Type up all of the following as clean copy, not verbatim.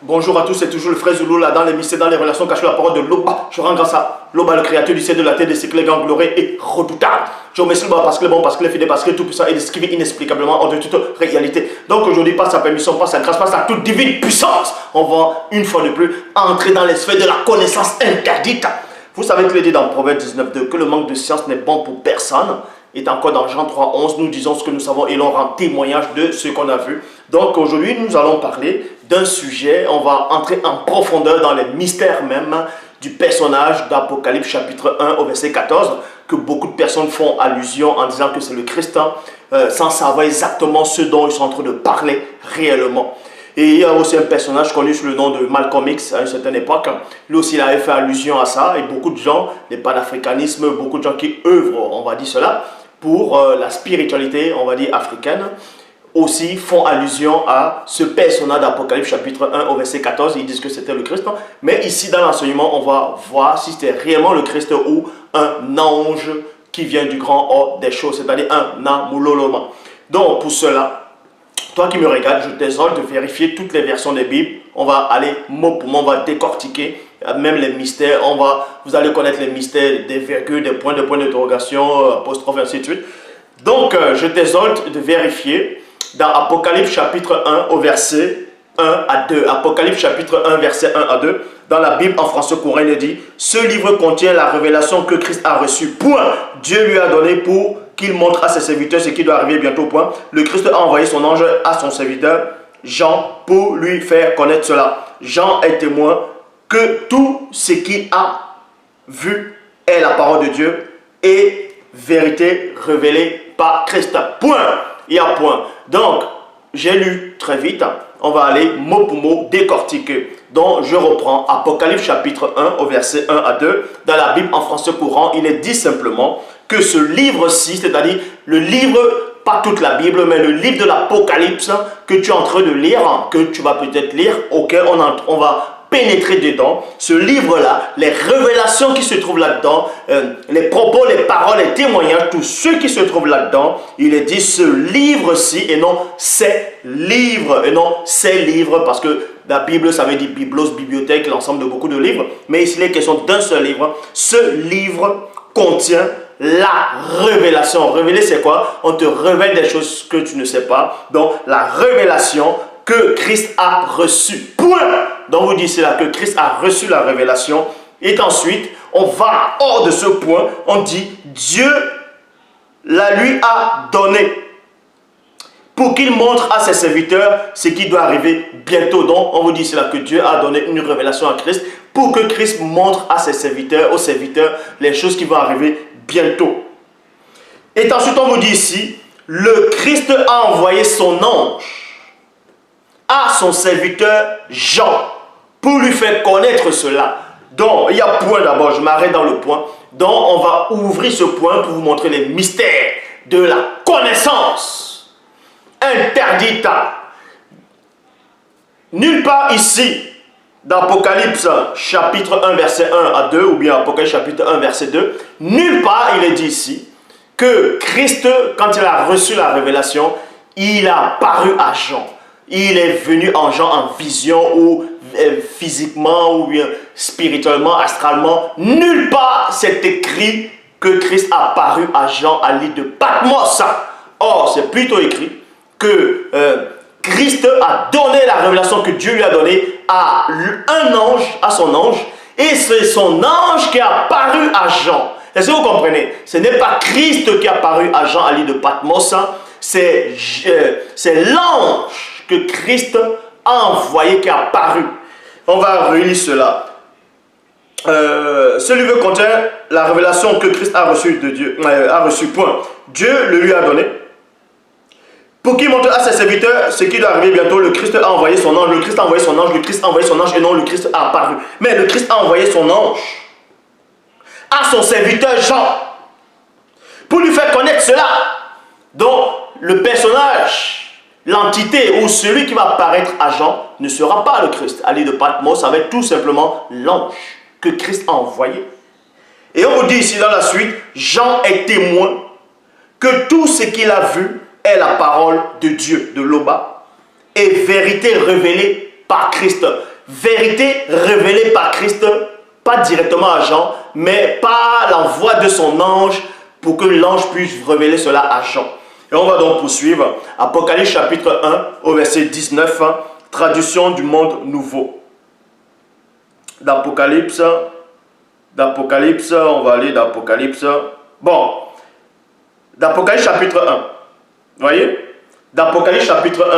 Bonjour à tous, c'est toujours le frère Zoulou là dans les mystères, dans les relations cachées, la parole de Loba. Je rends grâce à Loba, le créateur du ciel, de la terre, des siècles, les grands, glorieux et redoutables. Je remercie Loba parce qu'il est bon, parce qu'il est fidèle, parce qu'il est tout puissant et d'esquiver inexplicablement hors de toute réalité. Donc aujourd'hui, par sa permission, par sa grâce, par sa toute divine puissance, on va une fois de plus entrer dans les sphères de la connaissance interdite. Vous savez que le dit dans Proverbe 19.2 que le manque de science n'est bon pour personne. Et encore dans Jean 3.11, nous disons ce que nous savons et l'on rend témoignage de ce qu'on a vu. Donc aujourd'hui, nous allons parler d'un sujet, on va entrer en profondeur dans les mystères même du personnage d'Apocalypse chapitre 1 au verset 14, que beaucoup de personnes font allusion en disant que c'est le Christ, sans savoir exactement ce dont ils sont en train de parler réellement. Et il y a aussi un personnage connu sous le nom de Malcolm X à une certaine époque. Lui aussi, il avait fait allusion à ça. Et beaucoup de gens, les panafricanismes, beaucoup de gens qui œuvrent, on va dire cela, pour la spiritualité, on va dire, africaine, aussi font allusion à ce personnage d'Apocalypse chapitre 1 au verset 14. Ils disent que c'était le Christ. Mais ici, dans l'enseignement, on va voir si c'était réellement le Christ ou un ange qui vient du grand hors des choses, c'est-à-dire un amuloloma. Donc, pour cela, toi qui me regardes, je t'exhorte de vérifier toutes les versions des Bibles. On va aller mot pour mot, on va décortiquer même les mystères. Vous allez connaître les mystères des virgules, des points d'interrogation, apostrophes, ainsi de suite. Donc, je t'exhorte de vérifier dans Apocalypse chapitre 1 au verset 1 à 2. Apocalypse chapitre 1 verset 1 à 2. Dans la Bible en français courant, il dit « Ce livre contient la révélation que Christ a reçue. Point. Dieu lui a donné pour qu'il montre à ses serviteurs ce qui doit arriver bientôt. Point. Le Christ a envoyé son ange à son serviteur Jean pour lui faire connaître cela. Jean est témoin que tout ce qu'il a vu est la parole de Dieu et vérité révélée par Christ. Point. Il y a point. Donc, j'ai lu très vite. On va aller mot pour mot décortiquer. Donc, je reprends Apocalypse chapitre 1 au verset 1 à 2. Dans la Bible en français courant, il est dit simplement que ce livre-ci, c'est-à-dire le livre, pas toute la Bible, mais le livre de l'Apocalypse que tu es en train de lire, que tu vas peut-être lire, auquel on va pénétrer dedans, ce livre-là, les révélations qui se trouvent là-dedans, les propos, les paroles, les témoignages, tout ce qui se trouve là-dedans, il est dit ce livre-ci et non ces livres, et non ces livres, parce que la Bible, ça veut dire biblos, bibliothèque, l'ensemble de beaucoup de livres, mais ici, il est question d'un seul livre. Ce livre contient la révélation. Révéler, c'est quoi? On te révèle des choses que tu ne sais pas. Donc, la révélation que Christ a reçue. Point. Donc, vous dites cela, que Christ a reçu la révélation. Et ensuite, on va hors de ce point. On dit, Dieu la lui a donné pour qu'il montre à ses serviteurs ce qui doit arriver bientôt. Donc, on vous dit cela, que Dieu a donné une révélation à Christ pour que Christ montre à ses serviteurs, aux serviteurs, les choses qui vont arriver bientôt. Et ensuite, on vous dit ici, le Christ a envoyé son ange à son serviteur Jean pour lui faire connaître cela. Donc, il y a point d'abord, je m'arrête dans le point. Donc, on va ouvrir ce point pour vous montrer les mystères de la connaissance interdite. Nulle part ici, dans Apocalypse chapitre 1 verset 1 à 2, ou bien Apocalypse chapitre 1 verset 2, nulle part il est dit ici que Christ, quand il a reçu la révélation, il a paru à Jean. Il est venu en Jean en vision ou physiquement ou bien spirituellement, astralement. Nulle part c'est écrit que Christ a paru à Jean à l'île de Patmos. Or, c'est plutôt écrit que Christ a donné la révélation que Dieu lui a donnée à un ange, à son ange, et c'est son ange qui a apparu à Jean. Est-ce que vous comprenez? Ce n'est pas Christ qui a apparu à Jean à l'île de Patmos, c'est l'ange que Christ a envoyé qui a apparu. On va relire cela. Ce livre contient la révélation que Christ a reçue de Dieu, point. Dieu le lui a donné pour qu'il montre à ses serviteurs ce qui doit arriver bientôt. Le Christ a envoyé son ange, le Christ a envoyé son ange, le Christ a envoyé son ange, et non le Christ a apparu. Mais le Christ a envoyé son ange à son serviteur Jean pour lui faire connaître cela. Donc, le personnage, l'entité ou celui qui va apparaître à Jean ne sera pas le Christ. À l'île de Patmos, ça va être tout simplement l'ange que Christ a envoyé. Et on vous dit ici dans la suite, Jean est témoin que tout ce qu'il a vu est la parole de Dieu, de Loba, et vérité révélée par Christ. Vérité révélée par Christ, pas directement à Jean, mais par l'envoi de son ange pour que l'ange puisse révéler cela à Jean. Et on va donc poursuivre. Apocalypse chapitre 1 au verset 19, traduction du monde nouveau. D'Apocalypse, on va aller d'Apocalypse. Bon, d'Apocalypse chapitre 1. Vous voyez? D'Apocalypse chapitre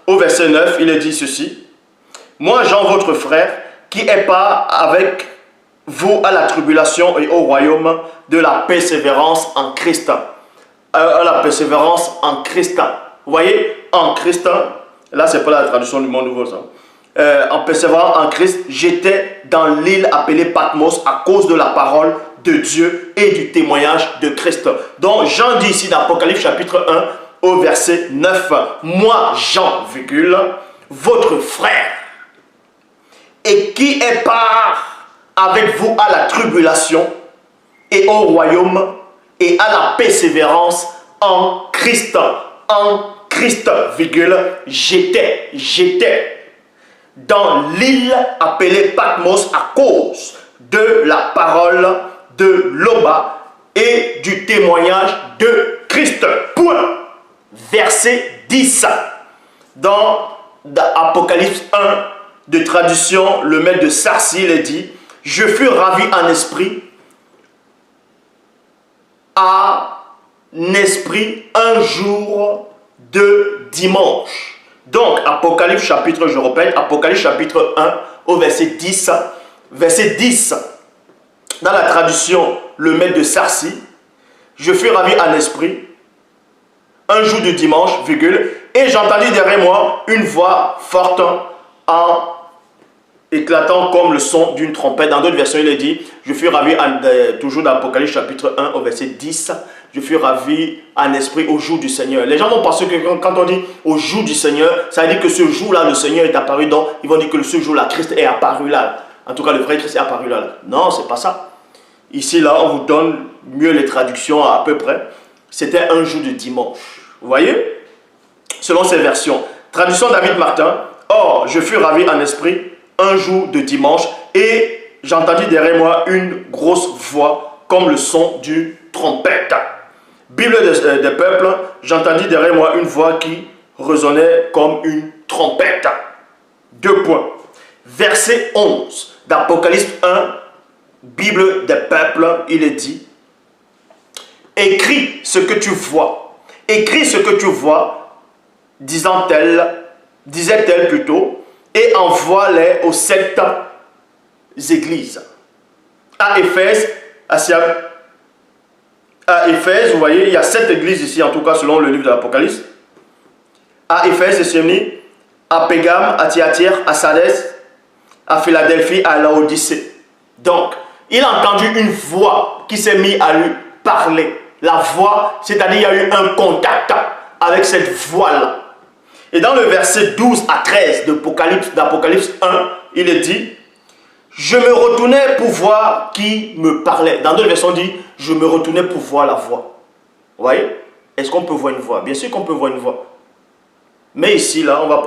1 au verset 9, il est dit ceci. Moi, Jean, votre frère, qui est pas avec vous à la tribulation et au royaume de la persévérance en Christ. À la persévérance en Christ. Vous voyez? En Christ. Là, c'est pas la traduction du monde nouveau, ça. En persévérant en Christ, j'étais dans l'île appelée Patmos à cause de la parole de Dieu et du témoignage de Christ. Donc, Jean dit ici dans Apocalypse chapitre 1 au verset 9, moi, Jean, votre frère, et qui est part avec vous à la tribulation et au royaume et à la persévérance en Christ, j'étais dans l'île appelée Patmos à cause de la parole de Loba et du témoignage de Christ. Point. Verset 10. Dans Apocalypse 1 de traduction, le maître de Sarsi, il est dit, je fus ravi en esprit, un jour de dimanche. Donc, Apocalypse chapitre, je répète, Apocalypse chapitre 1 au verset 10. Verset 10, dans la traduction, le maître de Sarsi, je fus ravi en esprit, un jour de dimanche, virgule, et j'entendis derrière moi une voix forte en éclatant comme le son d'une trompette. Dans d'autres versions, il est dit, je fus ravi, toujours dans Apocalypse chapitre 1 au verset 10, je fus ravi en esprit au jour du Seigneur. Les gens vont penser que quand on dit au jour du Seigneur, ça veut dire que ce jour-là, le Seigneur est apparu. Donc, ils vont dire que ce jour-là, Christ est apparu là. En tout cas, le vrai Christ est apparu là. Non, c'est pas ça. Ici, là, on vous donne mieux les traductions à peu près. C'était un jour de dimanche. Vous voyez? Selon ces versions. Traduction David Martin. Or, je fus ravi en esprit un jour de dimanche et j'entendis derrière moi une grosse voix comme le son d'une trompette. Bible des peuples, j'entendis derrière moi une voix qui résonnait comme une trompette. 2 points. Verset 11 d'Apocalypse 1, Bible des peuples, il est dit, écris ce que tu vois. Écris ce que tu vois, disait-elle plutôt, et envoie-les aux 7 églises. À Éphèse, vous voyez, il y a 7 églises ici, en tout cas selon le livre de l'Apocalypse. À Éphèse, Smyrne, à Pégame, à Thyatire, à Sardis, à Philadelphie, à Laodicée. Donc, il a entendu une voix qui s'est mise à lui parler. La voix, c'est-à-dire il y a eu un contact avec cette voix-là. Et dans le verset 12 à 13 d'Apocalypse 1, il est dit, je me retournais pour voir qui me parlait. Dans d'autres versions, on dit, je me retournais pour voir la voix. Vous voyez? Est-ce qu'on peut voir une voix? Bien sûr qu'on peut voir une voix. Mais ici, là, on va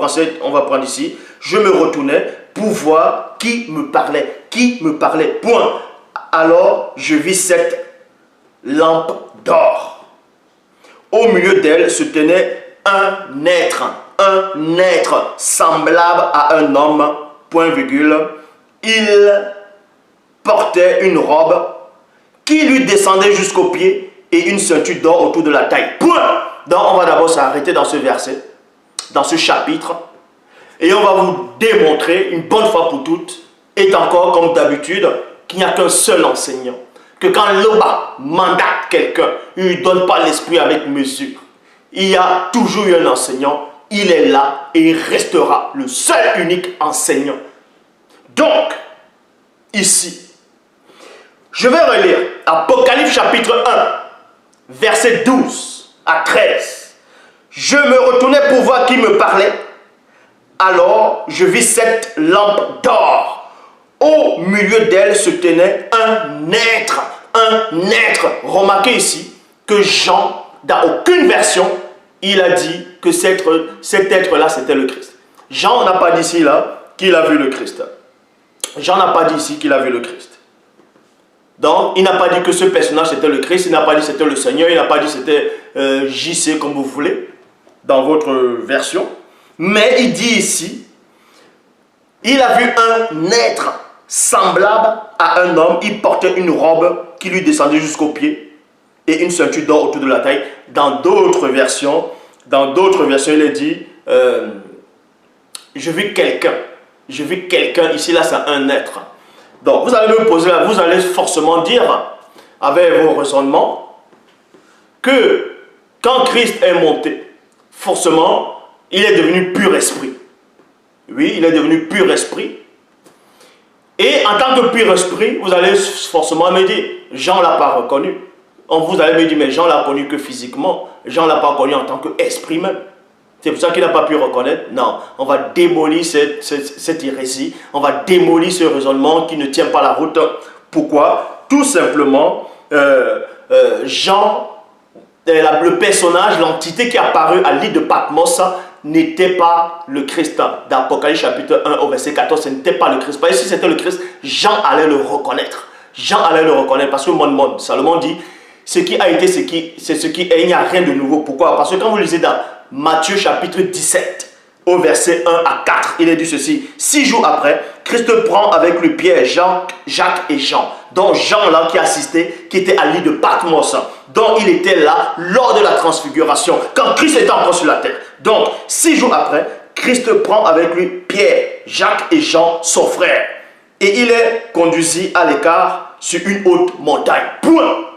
prendre ici, je me retournais pour voir qui me parlait. Qui me parlait? Point. Alors, je vis 7 lampes d'or. Au milieu d'elles se tenait un être semblable à un homme, point virgule. Il portait une robe qui lui descendait jusqu'aux pieds et une ceinture d'or autour de la taille. Point. Donc, on va d'abord s'arrêter dans ce verset, dans ce chapitre, et on va vous démontrer une bonne fois pour toutes, et encore comme d'habitude, qu'il n'y a qu'un seul enseignant. Que quand Loba mandate quelqu'un, il ne lui donne pas l'esprit avec mesure. Il y a toujours eu un enseignant, il est là et il restera le seul unique enseignant. Donc, ici, je vais relire Apocalypse chapitre 1, verset 12 à 13. Je me retournais pour voir qui me parlait. Alors, je vis 7 lampes d'or. Au milieu d'elles se tenait un être. Remarquez ici que Jean, dans aucune version, il a dit que cet être-là, c'était le Christ. Jean n'a pas dit ici là qu'il a vu le Christ. Jean n'a pas dit ici qu'il a vu le Christ. Donc, il n'a pas dit que ce personnage c'était le Christ, il n'a pas dit que c'était le Seigneur, il n'a pas dit que c'était JC comme vous voulez, dans votre version. Mais il dit ici, il a vu un être semblable à un homme, il portait une robe qui lui descendait jusqu'aux pieds et une ceinture d'or autour de la taille. Dans d'autres versions, il est dit, je vis quelqu'un, ici là c'est un être. Donc vous allez me poser là, vous allez forcément dire, avec vos raisonnements, que quand Christ est monté, forcément, il est devenu pur esprit. Oui, il est devenu pur esprit. Et en tant que pur esprit, vous allez forcément me dire, Jean ne l'a pas reconnu. Vous allez me dire, mais Jean l'a connu que physiquement. Jean ne l'a pas connu en tant qu'esprit même. C'est pour ça qu'il n'a pas pu reconnaître. Non, on va démolir cette hérésie. On va démolir ce raisonnement qui ne tient pas la route. Pourquoi? Tout simplement, Jean, le personnage, l'entité qui est apparue à l'île de Patmos, n'était pas le Christ. D'Apocalypse chapitre 1 au verset 14, ce n'était pas le Christ. Parce que si c'était le Christ, Jean allait le reconnaître. Jean allait le reconnaître parce que Salomon dit, ce qui a été, c'est ce qui est, il n'y a rien de nouveau. Pourquoi? Parce que quand vous lisez dans Matthieu chapitre 17, au verset 1 à 4, il est dit ceci. 6 jours après, Christ prend avec lui Pierre, Jacques et Jean. Donc Jean là qui assistait, qui était à l'île de Patmos, dont il était là lors de la transfiguration, quand Christ était encore sur la terre. Donc 6 jours après, Christ prend avec lui Pierre, Jacques et Jean, son frère. Et il est conduit à l'écart sur une haute montagne. Point.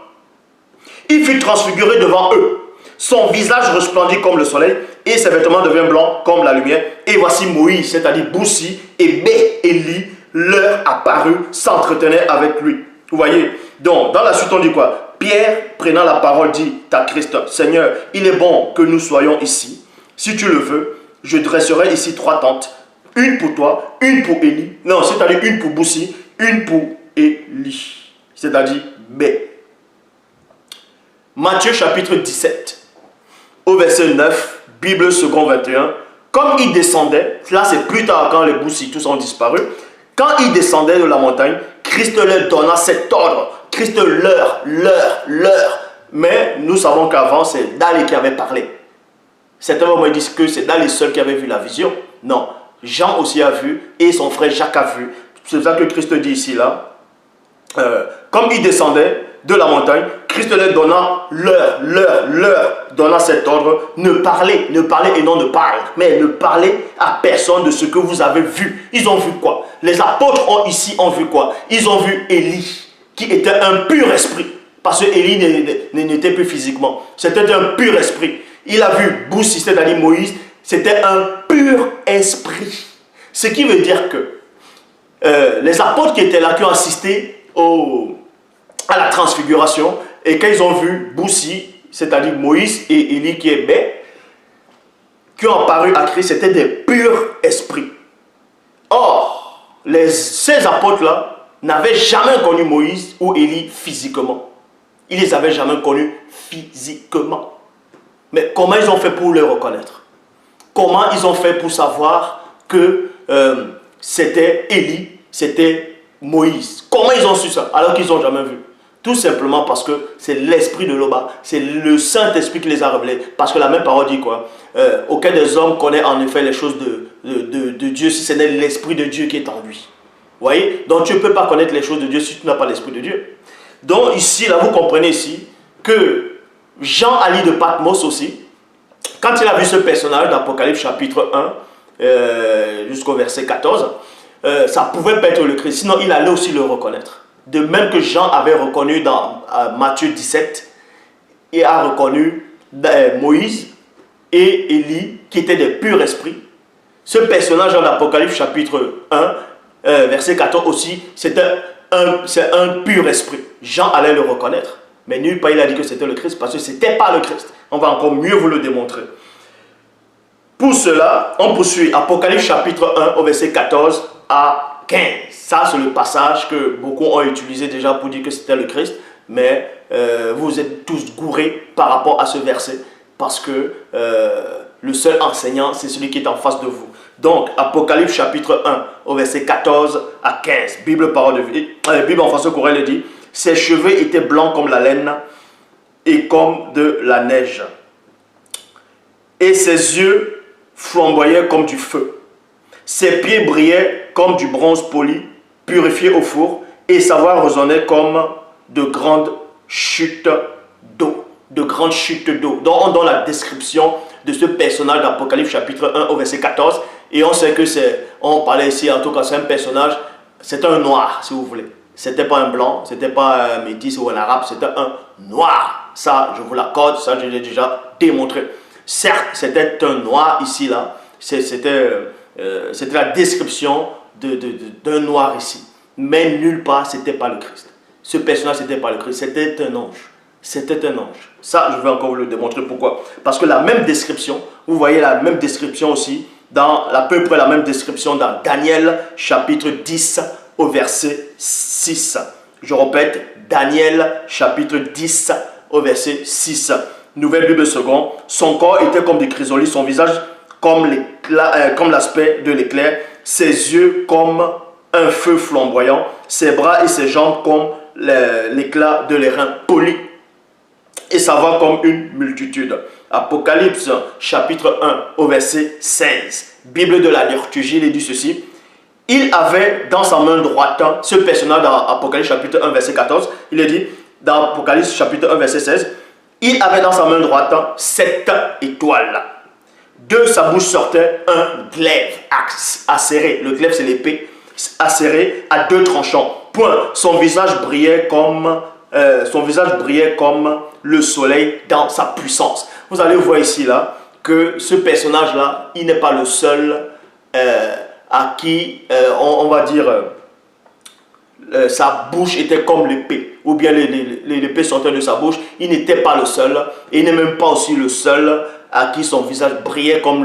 Il fut transfiguré devant eux. Son visage resplendit comme le soleil et ses vêtements deviennent blancs comme la lumière. Et voici Moïse, c'est-à-dire Boussi et Élie, leur apparut, s'entretenaient avec lui. Vous voyez? Donc, dans la suite, on dit quoi? Pierre, prenant la parole, dit à Christ, Seigneur, il est bon que nous soyons ici. Si tu le veux, je dresserai ici 3 tentes. Une pour toi, une pour Élie. Non, c'est-à-dire une pour Boussi, une pour Élie. C'est-à-dire B. Matthieu chapitre 17, au verset 9, Bible second 21. Comme il descendait, là c'est plus tard quand les Boussis tous ont disparu, quand il descendait de la montagne, Christ leur donna cet ordre. Christ leur. Mais nous savons qu'avant c'est Dali qui avait parlé. Certains moments disent que c'est Dali seul qui avait vu la vision. Non, Jean aussi a vu et son frère Jacques a vu. C'est ça que Christ dit ici là. Comme il descendait de la montagne, Christ leur donna cet ordre, ne parlez et non ne parle, mais ne parlez à personne de ce que vous avez vu. Ils ont vu quoi? Les apôtres ont vu quoi? Ils ont vu Élie, qui était un pur esprit, parce que Élie n'était plus physiquement, c'était un pur esprit. Il a vu Boussi, c'est-à-dire Moïse, c'était un pur esprit. Ce qui veut dire que les apôtres qui étaient là, qui ont assisté à la transfiguration, et quand ils ont vu Boussi, c'est-à-dire Moïse et Élie qui est bête, qui ont apparu à Christ, c'était des purs esprits. Or, ces apôtres-là n'avaient jamais connu Moïse ou Élie physiquement. Ils ne les avaient jamais connus physiquement. Mais comment ils ont fait pour les reconnaître? Comment ils ont fait pour savoir que c'était Élie, c'était Moïse? Comment ils ont su ça alors qu'ils n'ont jamais vu? Tout simplement parce que c'est l'esprit de Loba, c'est le Saint-Esprit qui les a révélés. Parce que la même parole dit quoi? Aucun des hommes connaît en effet les choses de Dieu si ce n'est l'Esprit de Dieu qui est en lui. Vous voyez? Donc tu ne peux pas connaître les choses de Dieu si tu n'as pas l'Esprit de Dieu. Donc ici, là, vous comprenez ici que Jean Ali de Patmos aussi, quand il a vu ce personnage d'Apocalypse chapitre 1 jusqu'au verset 14, ça pouvait pas être le Christ, sinon il allait aussi le reconnaître. De même que Jean avait reconnu dans Matthieu 17 et a reconnu Moïse et Élie qui étaient des purs esprits. Ce personnage dans l'Apocalypse chapitre 1, verset 14 aussi, c'est un pur esprit. Jean allait le reconnaître. Mais nulle part il a dit que c'était le Christ parce que ce n'était pas le Christ. On va encore mieux vous le démontrer. Pour cela, on poursuit Apocalypse chapitre 1 au verset 14 à 15. Ça, c'est le passage que beaucoup ont utilisé déjà pour dire que c'était le Christ. Mais vous êtes tous gourés par rapport à ce verset. Parce que le seul enseignant, c'est celui qui est en face de vous. Donc, Apocalypse chapitre 1, au verset 14 à 15. Bible, parole de vie. Bible en français courant, dit, ses cheveux étaient blancs comme la laine et comme de la neige. Et ses yeux flamboyaient comme du feu. Ses pieds brillaient comme du bronze poli, purifié au four, et sa voix résonnait comme de grandes chutes d'eau. De grandes chutes d'eau. Donc on donne la description de ce personnage d'Apocalypse chapitre 1 au verset 14. Et on sait que c'est, on parlait ici, en tout cas c'est un personnage, c'est un noir si vous voulez. C'était pas un blanc, c'était pas un métis ou un arabe, c'était un noir. Ça, je vous l'accorde, ça je l'ai déjà démontré. Certes, c'était un noir ici, là. C'était la description d'un noir ici. Mais nulle part, c'était pas le Christ. Ce personnage, c'était pas le Christ, c'était un ange. C'était un ange. Ça, je vais encore vous le démontrer. Pourquoi? Parce que la même description, vous voyez la même description aussi, à peu près la même description dans Daniel chapitre 10 au verset 6. Je répète, Daniel chapitre 10 au verset 6. Nouvelle Bible seconde. Son corps était comme du chrysolite, son visage comme l'aspect de l'éclair, ses yeux comme un feu flamboyant, ses bras et ses jambes comme l'éclat de l'airain poli, et sa voix comme une multitude. Apocalypse chapitre 1 au verset 16. Bible de la liturgie, il dit ceci. Il avait dans sa main droite, ce personnage dans Apocalypse chapitre 1 verset 14, il est dit dans Apocalypse chapitre 1 verset 16, il avait dans sa main droite 7 étoiles. De sa bouche sortait un glaive acéré. Le glaive c'est l'épée, acéré à 2 tranchants. Point. Son visage brillait comme le soleil dans sa puissance. Vous allez voir ici là que ce personnage là, il n'est pas le seul à qui on va dire sa bouche était comme l'épée, ou bien l'épée sortait de sa bouche. Il n'était pas le seul, et il n'est même pas aussi le seul à qui son visage brillait comme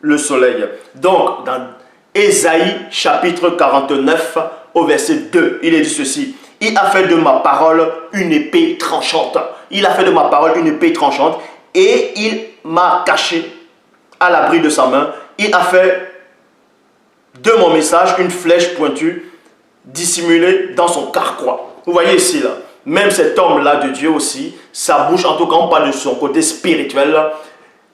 le soleil. Donc dans Ésaïe chapitre 49 au verset 2, il est dit ceci. Il a fait de ma parole une épée tranchante. Il a fait de ma parole une épée tranchante et il m'a caché à l'abri de sa main. Il a fait de mon message une flèche pointue dissimulée dans son carquois. Vous voyez ici là, même cet homme-là de Dieu aussi, sa bouche, en tout cas on parle de son côté spirituel.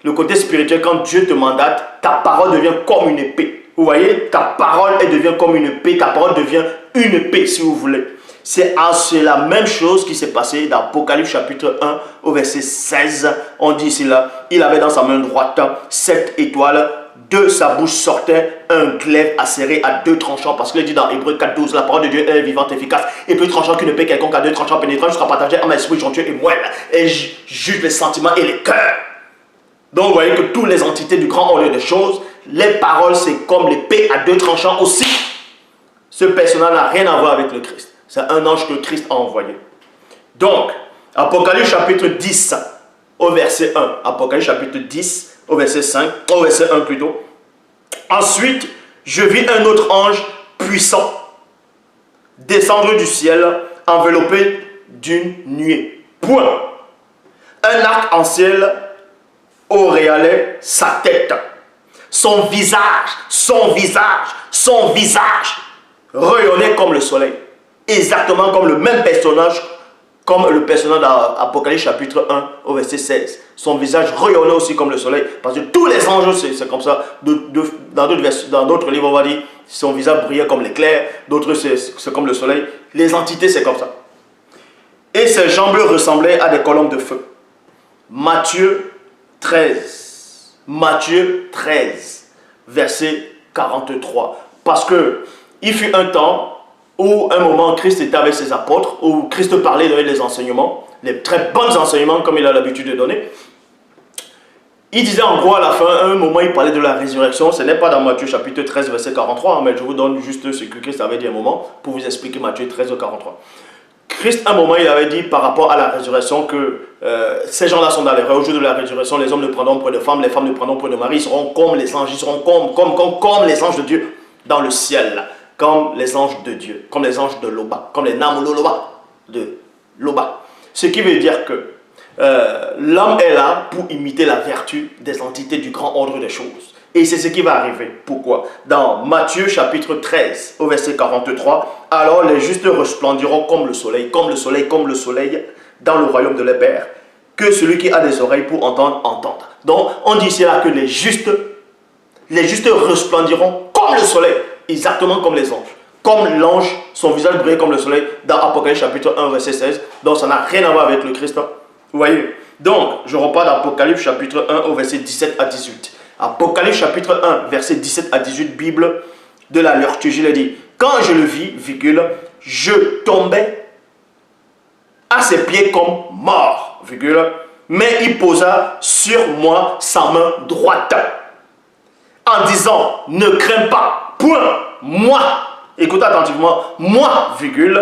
Le côté spirituel, quand Dieu te mandate, ta parole devient comme une épée. Vous voyez, ta parole elle devient comme une épée, ta parole devient une épée si vous voulez. C'est la même chose qui s'est passé dans Apocalypse chapitre 1 au verset 16. On dit ici là, il avait dans sa main droite 7 étoiles. De sa bouche sortait un glaive acéré à 2 tranchants. Parce qu'il dit dans Hébreux 4:12, la parole de Dieu est vivante, efficace, et plus tranchant qu'une épée quelconque à 2 tranchants pénétrants jusqu'à partager en esprit jonctueux et moelle, et juge les sentiments et les cœurs. Donc vous voyez que toutes les entités du grand ordre des choses, les paroles c'est comme l'épée à 2 tranchants aussi. Ce personnage n'a rien à voir avec le Christ. C'est un ange que Christ a envoyé. Donc, Apocalypse chapitre 10 au verset 1. Apocalypse chapitre 10 au verset 5. Au verset 1 plutôt. Ensuite, je vis un autre ange puissant descendre du ciel enveloppé d'une nuée. Point. Un arc en ciel auréolait sa tête. Son visage rayonnait comme le soleil. Exactement comme le même personnage, comme le personnage d'Apocalypse chapitre 1 au verset 16. Son visage rayonnait aussi comme le soleil. Parce que tous les anges, c'est comme ça. Dans d'autres livres, on va dire, son visage brillait comme l'éclair. D'autres, c'est comme le soleil. Les entités, c'est comme ça. Et ses jambes ressemblaient à des colonnes de feu. Matthieu 13. Matthieu 13, verset 43. Parce que il fut un temps où un moment Christ était avec ses apôtres, où Christ parlait, donnait des enseignements, les très bons enseignements comme il a l'habitude de donner. Il disait en gros à la fin, à un moment il parlait de la résurrection, ce n'est pas dans Matthieu chapitre 13 verset 43, mais je vous donne juste ce que Christ avait dit à un moment pour vous expliquer Matthieu 13 43. Christ à un moment il avait dit par rapport à la résurrection que ces gens-là sont dans l'erreur. Au jour de la résurrection, les hommes ne prendront point de femmes, les femmes ne prendront point de mari, ils seront comme les anges, ils seront comme les anges de Dieu dans le ciel. Comme les anges de Dieu, comme les anges de Loba, comme les Namololoba de Loba. Ce qui veut dire que l'homme est là pour imiter la vertu des entités du grand ordre des choses. Et c'est ce qui va arriver. Pourquoi? Dans Matthieu chapitre 13, au verset 43, « Alors les justes resplendiront comme le soleil, comme le soleil, comme le soleil, dans le royaume de les pères. Que celui qui a des oreilles pour entendre, entende. » Donc, on dit ici là que les justes resplendiront comme le soleil, exactement comme les anges. Comme l'ange, son visage brille comme le soleil, dans Apocalypse chapitre 1, verset 16. Donc, ça n'a rien à voir avec le Christ. Vous voyez? Donc, je repars d'Apocalypse chapitre 1, au verset 17 à 18. Apocalypse chapitre 1, verset 17 à 18, Bible de la liturgie, il dit, « Quand je le vis, virgule, je tombais à ses pieds comme mort, virgule, mais il posa sur moi sa main droite, en disant, ne crains pas, point, moi, écoutez attentivement, moi, virgule,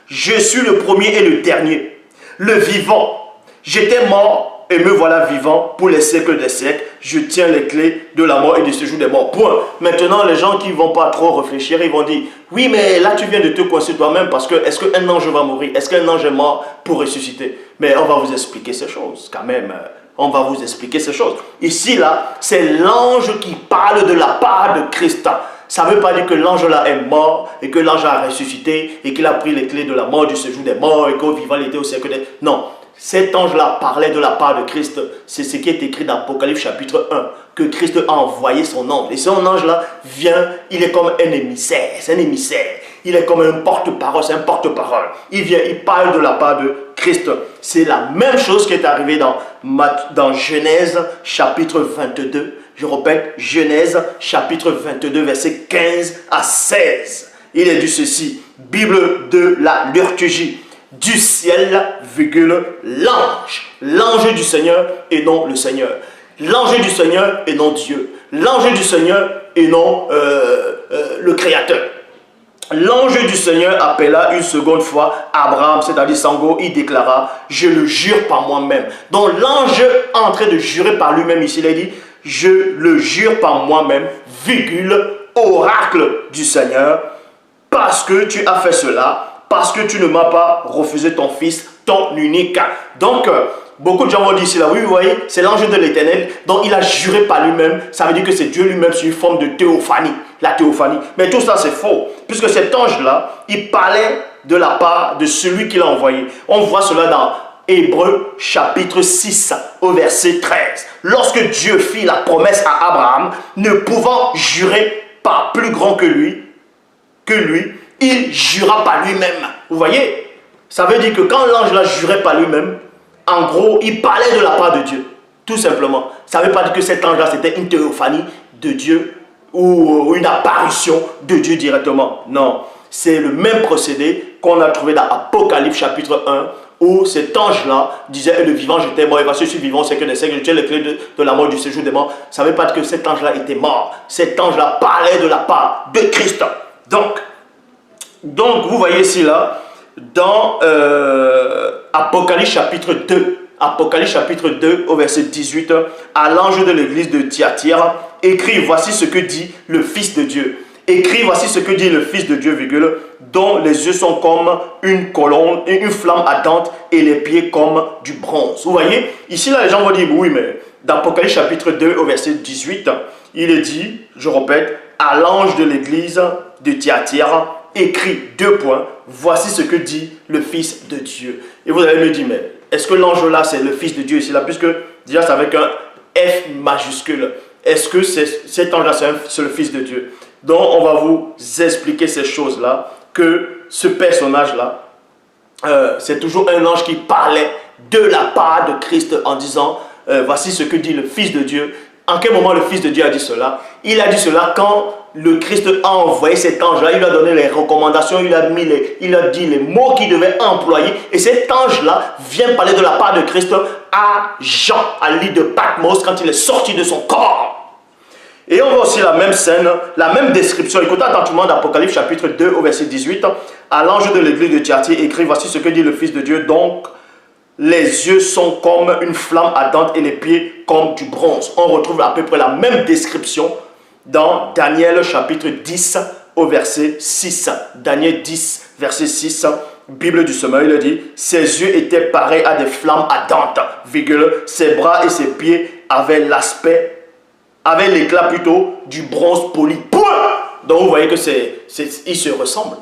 je suis le premier et le dernier, le vivant. J'étais mort et me voilà vivant pour les siècles des siècles. Je tiens les clés de la mort et du séjour des morts. Point. Maintenant, les gens qui ne vont pas trop réfléchir, ils vont dire, oui, mais là, tu viens de te coincer toi-même parce que est-ce qu'un ange va mourir? Est-ce qu'un ange est mort pour ressusciter? Mais on va vous expliquer ces choses quand même. On va vous expliquer ces choses. Ici, là, c'est l'ange qui parle de la part de Christ. Ça ne veut pas dire que l'ange là est mort et que l'ange a ressuscité et qu'il a pris les clés de la mort, du séjour des morts et qu'au vivant il était au siècle des... Non. Cet ange-là parlait de la part de Christ. C'est ce qui est écrit dans Apocalypse chapitre 1. Que Christ a envoyé son ange. Et son ange-là vient, il est comme un émissaire. C'est un émissaire. Il est comme un porte-parole. C'est un porte-parole. Il vient, il parle de la part de Christ. C'est la même chose qui est arrivée dans Genèse chapitre 22. Je répète, Genèse chapitre 22, verset 15 à 16. Il est dit ceci. Bible de la liturgie. Du ciel, virgule, l'ange. L'ange du Seigneur et non le Seigneur. L'ange du Seigneur et non Dieu. L'ange du Seigneur et non le Créateur. L'ange du Seigneur appela une seconde fois Abraham, c'est-à-dire Sango, il déclara, je le jure par moi-même. Donc l'ange est en train de jurer par lui-même ici, il a dit, je le jure par moi-même, virgule, oracle du Seigneur, parce que tu as fait cela, parce que tu ne m'as pas refusé ton fils, ton unique. Donc, beaucoup de gens vont dire ici, là, oui, vous voyez, c'est l'ange de l'Éternel. Donc, il a juré par lui-même. Ça veut dire que c'est Dieu lui-même sous une forme de théophanie. La théophanie. Mais tout ça, c'est faux. Puisque cet ange-là, il parlait de la part de celui qui l'a envoyé. On voit cela dans Hébreux chapitre 6 au verset 13. Lorsque Dieu fit la promesse à Abraham, ne pouvant jurer par plus grand que lui, il jura par lui-même. Vous voyez? Ça veut dire que quand l'ange l'a juré par lui-même, en gros, il parlait de la part de Dieu. Tout simplement. Ça ne veut pas dire que cet ange-là, c'était une théophanie de Dieu ou une apparition de Dieu directement. Non. C'est le même procédé qu'on a trouvé dans Apocalypse chapitre 1, où cet ange-là disait, le vivant, j'étais mort, et voici, je suis vivant, c'est que des siècles, je tiens les clés de la mort, du séjour des morts. Ça ne veut pas dire que cet ange-là était mort. Cet ange-là parlait de la part de Christ. Donc, vous voyez ici, là, dans Apocalypse chapitre 2, Apocalypse chapitre 2, au verset 18, à l'ange de l'église de Thyatire, écrit, voici ce que dit le Fils de Dieu. Écrit, voici ce que dit le Fils de Dieu, virgule, dont les yeux sont comme une colonne, une flamme ardente, et les pieds comme du bronze. Vous voyez, ici, là, les gens vont dire, oui, mais dans Apocalypse chapitre 2, au verset 18, il est dit, je répète, à l'ange de l'église de Thyatire, écrit, deux points, voici ce que dit le Fils de Dieu. Et vous allez me dire, mais est-ce que l'ange là, c'est le Fils de Dieu ici là, puisque déjà c'est avec un F majuscule. Est-ce que cet ange là, c'est le Fils de Dieu? Donc on va vous expliquer ces choses-là, que ce personnage-là, c'est toujours un ange qui parlait de la part de Christ en disant, voici ce que dit le Fils de Dieu. En quel moment le Fils de Dieu a dit cela? Il a dit cela quand le Christ a envoyé cet ange-là, il lui a donné les recommandations, il a dit les mots qu'il devait employer. Et cet ange-là vient parler de la part de Christ à Jean, à l'île de Patmos, quand il est sorti de son corps. Et on voit aussi la même scène, la même description. Écoutez attentivement d'Apocalypse chapitre 2 au verset 18. À l'ange de l'église de Thyatire, écrit, voici ce que dit le Fils de Dieu. Donc, les yeux sont comme une flamme ardente et les pieds comme du bronze. On retrouve à peu près la même description dans Daniel chapitre 10 au verset 6. Daniel 10 verset 6, Bible du sommeil, il dit, ses yeux étaient pareils à des flammes ardentes, virgule, ses bras et ses pieds avaient l'aspect avec l'éclat plutôt du bronze poli. Point. Donc vous voyez que ils se ressemblent.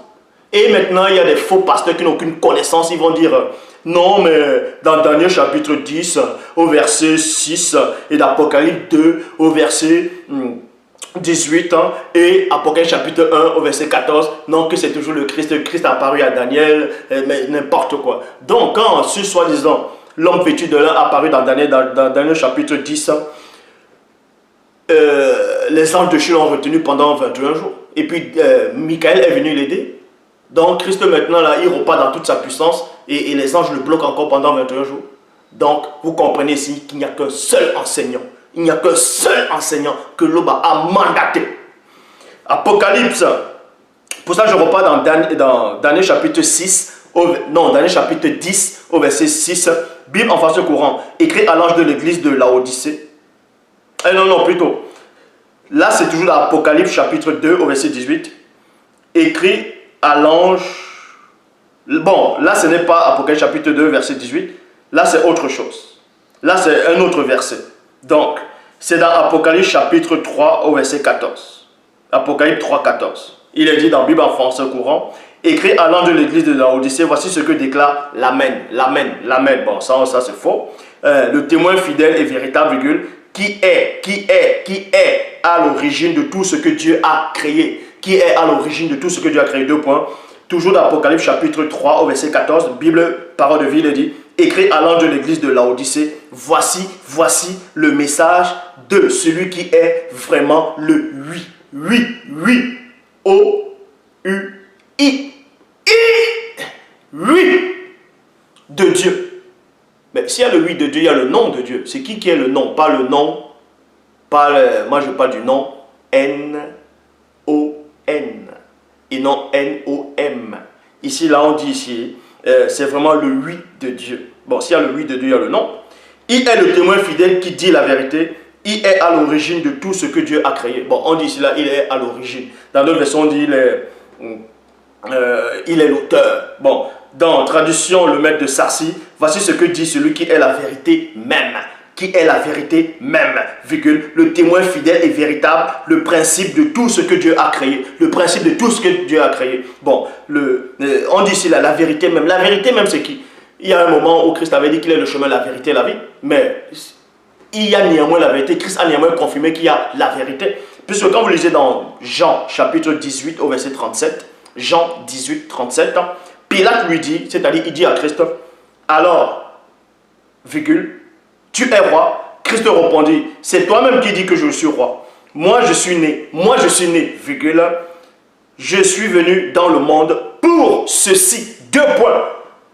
Et maintenant, il y a des faux pasteurs qui n'ont aucune connaissance. Ils vont dire, non, mais dans Daniel chapitre 10, au verset 6, et d'Apocalypse 2, au verset 18, et Apocalypse chapitre 1, au verset 14, non, que c'est toujours le Christ. Le Christ apparu à Daniel, mais n'importe quoi. Donc, quand ce soi-disant, l'homme vêtu de lin apparu dans Daniel chapitre 10, les anges de Dieu l'ont retenu pendant 21 jours. Et puis, Michael est venu l'aider. Donc, Christ maintenant, là, il repart dans toute sa puissance et les anges le bloquent encore pendant 21 jours. Donc, vous comprenez ici qu'il n'y a qu'un seul enseignant. Il n'y a qu'un seul enseignant que l'Oba a mandaté. Apocalypse. Pour ça, je repars dans Daniel chapitre 6, Daniel chapitre 10, au verset 6. Bible en français courant, écrit à l'ange de l'église de Laodicée. Non, plutôt. Là, c'est toujours dans Apocalypse chapitre 2, au verset 18. Écrit à l'ange. Bon, là, ce n'est pas Apocalypse chapitre 2, verset 18. Là, c'est autre chose. Là, c'est un autre verset. Donc, c'est dans Apocalypse chapitre 3, au verset 14. Apocalypse 3, 14. Il est dit dans Bible en français courant, écrit à l'ange de l'église de Laodicée, voici ce que déclare l'Amen. L'Amen. Bon, ça c'est faux. Le témoin fidèle et véritable, virgule, qui est à l'origine de tout ce que Dieu a créé. Qui est à l'origine de tout ce que Dieu a créé. 2 points. Toujours dans Apocalypse chapitre 3 au verset 14, Bible, parole de vie, il dit, écrit à l'ange de l'église de Laodicée, voici le message de celui qui est vraiment le oui, O-U-I, oui de Dieu. Mais s'il y a le oui de Dieu, il y a le nom de Dieu. C'est qui est le nom? Pas le nom, moi je parle du nom N-O-N et non N-O-M. Ici, là, on dit ici, c'est vraiment le oui de Dieu. Bon, s'il y a le oui de Dieu, il y a le nom. Il est le témoin fidèle qui dit la vérité. Il est à l'origine de tout ce que Dieu a créé. Bon, on dit ici, là, il est à l'origine. Dans d'autres versions, on dit il est l'auteur. Bon, dans traduction, le maître de Sarcy, voici ce que dit celui qui est la vérité même. Qui est la vérité même, virgule, le témoin fidèle et véritable, le principe de tout ce que Dieu a créé. Le principe de tout ce que Dieu a créé. Bon, on dit ici là, la vérité même. La vérité même, c'est qui? Il y a un moment où Christ avait dit qu'il est le chemin, la vérité et la vie. Mais il y a néanmoins la vérité. Christ a néanmoins confirmé qu'il y a la vérité. Puisque quand vous lisez dans Jean chapitre 18 au verset 37, Jean 18, 37, Pilate lui dit, c'est-à-dire il dit à Christ, alors, virgule, tu es roi. Christ répondit, c'est toi-même qui dis que je suis roi. Moi je suis né, virgule, je suis venu dans le monde pour ceci. 2 points.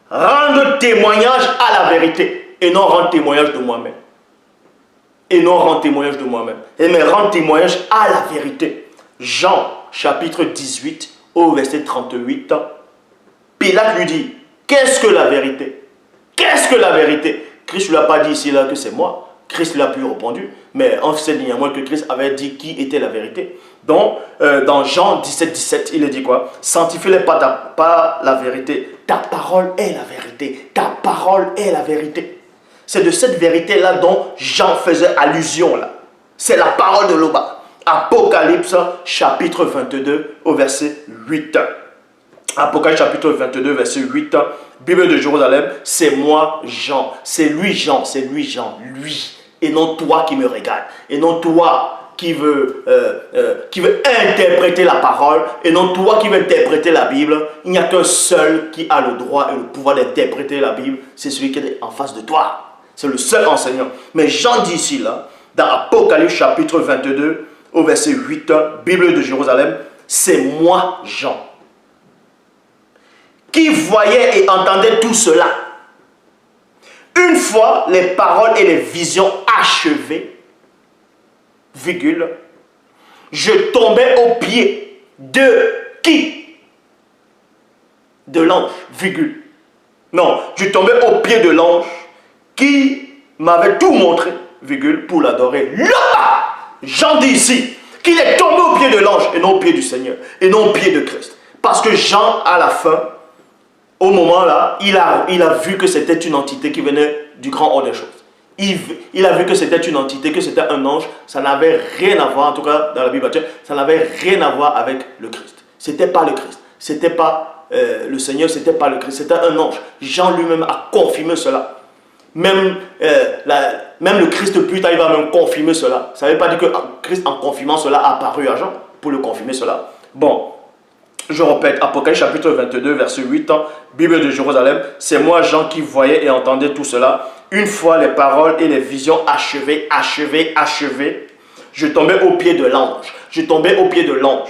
Rendre témoignage à la vérité et non rendre témoignage de moi-même. Et non rendre témoignage de moi-même. Mais rendre témoignage à la vérité. Jean chapitre 18 au verset 38. Pilate lui dit, qu'est-ce que la vérité? Qu'est-ce que la vérité? Christ ne lui a pas dit ici là que c'est moi. Christ lui a plus répondu. Mais on sait néanmoins que Christ avait dit qui était la vérité. Donc, dans Jean 17, 17, il est dit quoi? Sanctifie-les par la vérité. Ta parole est la vérité. Ta parole est la vérité. C'est de cette vérité-là dont Jean faisait allusion là. C'est la parole de l'Oba. Apocalypse chapitre 22 au verset 8. Apocalypse chapitre 22 verset 8. Bible de Jérusalem, c'est moi Jean. C'est lui Jean, lui. Et non toi qui me regarde. Et non toi qui veut interpréter la parole. Et non toi qui veux interpréter la Bible. Il n'y a qu'un seul qui a le droit et le pouvoir d'interpréter la Bible. C'est celui qui est en face de toi. C'est le seul enseignant. Mais Jean dit ici, là, dans Apocalypse chapitre 22, au verset 8, Bible de Jérusalem, c'est moi Jean, qui voyait et entendait tout cela. Une fois les paroles et les visions achevées, virgule, je tombais aux pieds de qui? De l'ange, virgule. Non, je tombais aux pieds de l'ange qui m'avait tout montré, virgule, pour l'adorer. Là, Jean dit ici qu'il est tombé aux pieds de l'ange et non aux pieds du Seigneur, et non aux pieds de Christ. Parce que Jean, à la fin, au moment là, il a vu que c'était une entité qui venait du grand hors des choses. il a vu que c'était une entité, que c'était un ange. Ça n'avait rien à voir, en tout cas dans la Bible actuelle, ça n'avait rien à voir avec le Christ. C'était pas le Christ. C'était pas le Seigneur, c'était pas le Christ. C'était un ange. Jean lui-même a confirmé cela. Même le Christ plus tard, il va même confirmer cela. Ça ne veut pas dire que Christ, en confirmant cela, a apparu à Jean pour le confirmer cela. Bon, je répète, Apocalypse chapitre 22, verset 8, Bible de Jérusalem, c'est moi Jean qui voyais et entendais tout cela. Une fois les paroles et les visions achevées, je tombais au pied de l'ange. Je tombais au pied de l'ange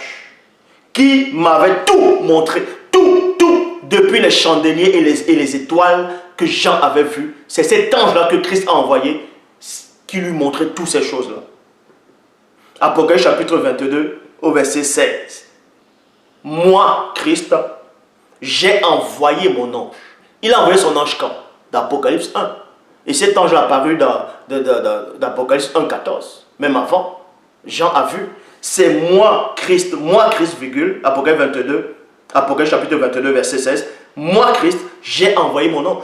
qui m'avait tout montré, tout, depuis les chandeliers et les étoiles que Jean avait vues. C'est cet ange-là que Christ a envoyé qui lui montrait toutes ces choses-là. Apocalypse chapitre 22 au verset 16. Moi, Christ, j'ai envoyé mon ange. Il a envoyé son ange quand? D'Apocalypse 1. Et cet ange a apparu d'Apocalypse 1, 14. Même avant, Jean a vu. C'est moi, Christ, virgule, Apocalypse 22, Apocalypse chapitre 22, verset 16. Moi, Christ, j'ai envoyé mon ange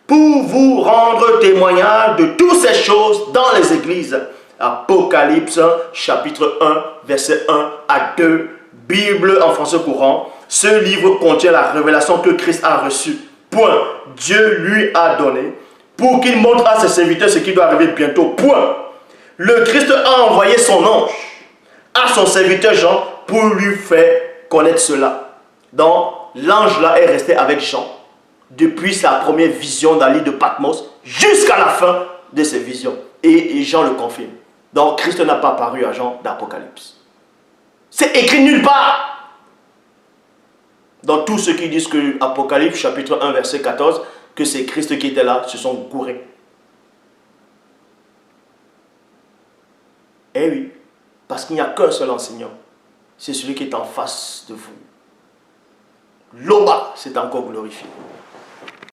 pour vous rendre témoignage de toutes ces choses dans les églises. Apocalypse chapitre 1, verset 1 à 2, Bible en français courant. Ce livre contient la révélation que Christ a reçue. Point. Dieu lui a donné pour qu'il montre à ses serviteurs ce qui doit arriver bientôt. Point. Le Christ a envoyé son ange à son serviteur Jean pour lui faire connaître cela. Donc, l'ange là est resté avec Jean depuis sa première vision dans l'île de Patmos jusqu'à la fin de ses visions. Et Jean le confirme. Donc, Christ n'a pas apparu à Jean d'Apocalypse. C'est écrit nulle part. Donc, tous ceux qui disent que Apocalypse chapitre 1 verset 14, que c'est Christ qui était là, se sont gourés. Eh oui, parce qu'il n'y a qu'un seul enseignant. C'est celui qui est en face de vous. L'Oba s'est encore glorifié.